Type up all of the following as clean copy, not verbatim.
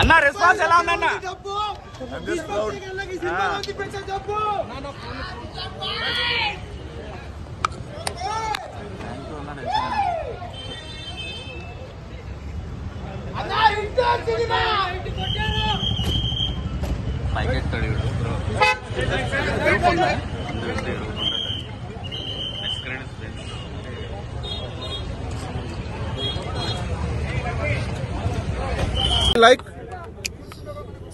అన్న రెస్పాన్స్ ఎలా ఉందన్న? లైక్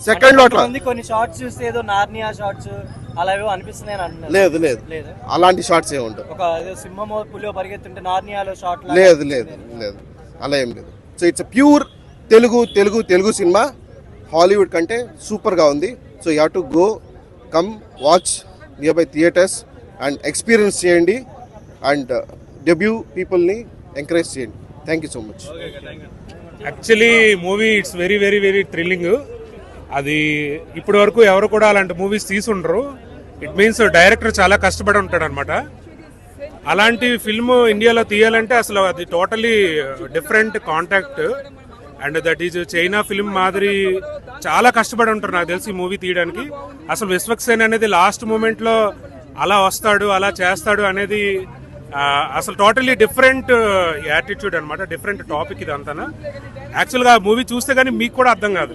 సెకండ్ లో కొన్ని షార్ట్స్ చూస్తే ఏదో నార్నియా షార్ట్స్ అలాగే అనిపిస్తున్నాయి అంటున్నారు. లేదు లేదు అలాంటి షార్ట్స్ ఏమి ఉంటాయి. ఒక సింహమో పులియో పరిగెత్తుంటే నార్నియాలో షార్ట్ లేదు లేదు లేదు అలా ఏం లేదు. So it's pure Telugu cinema. Hollywood కంటే సూపర్ గా ఉంది. So you have to go come watch near by theatres and experience చేయండి అండ్ డెబ్యూ పీపుల్ని ఎంకరేజ్ చేయండి. Thank you so much. Actually movie it's very very very thrilling. అది ఇప్పటి వరకు ఎవరు కూడా అలాంటి మూవీస్ తీసుండరు. ఇట్ మీన్స్ డైరెక్టర్ చాలా కష్టపడి ఉంటాడు అనమాట. అలాంటి ఫిల్మ్ ఇండియాలో తీయాలంటే అసలు అది totally different contact and that is China film మాదిరి చాలా కష్టపడి ఉంటారు నాకు తెలిసి మూవీ తీయడానికి. అసలు విశ్వక్సేన్ అనేది లాస్ట్ మూమెంట్ లో అలా వస్తాడు అలా చేస్తాడు అనేది అసలు టోటలీ డిఫరెంట్ యాటిట్యూడ్ అనమాట. డిఫరెంట్ టాపిక్ ఇది అంతా. యాక్చువల్గా ఆ మూవీ చూస్తే కానీ మీకు కూడా అర్థం కాదు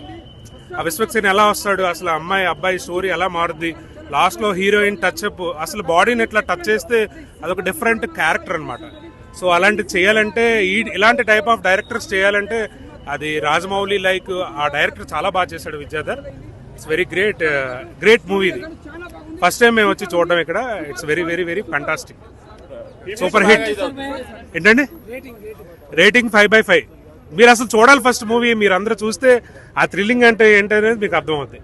ఆ విశ్వక్సేన్ ఎలా వస్తాడు, అసలు అమ్మాయి అబ్బాయి స్టోరీ ఎలా మారుద్ది, లాస్ట్ లో హీరోయిన్ టచ్ అప్, అసలు బాడీని ఎట్లా టచ్ చేస్తే అదొక డిఫరెంట్ క్యారెక్టర్ అనమాట. సో అలాంటివి చేయాలంటే ఇలాంటి టైప్ ఆఫ్ డైరెక్టర్స్ చేయాలంటే అది రాజమౌళి లైక్ ఆ డైరెక్టర్ చాలా బాగా చేశాడు Vidyadhar. It's very great movie. ఇది ఫస్ట్ టైం మేము వచ్చి చూడడం ఇక్కడ. It's very very very fantastic, super hit. ఏంటండి రేటింగ్ 5/5. మీరు అసలు చూడాలి ఫస్ట్ మూవీ. మీరు అందరూ చూస్తే ఆ థ్రిల్లింగ్ అంటే ఏంటనేది మీకు అర్థమవుతుంది.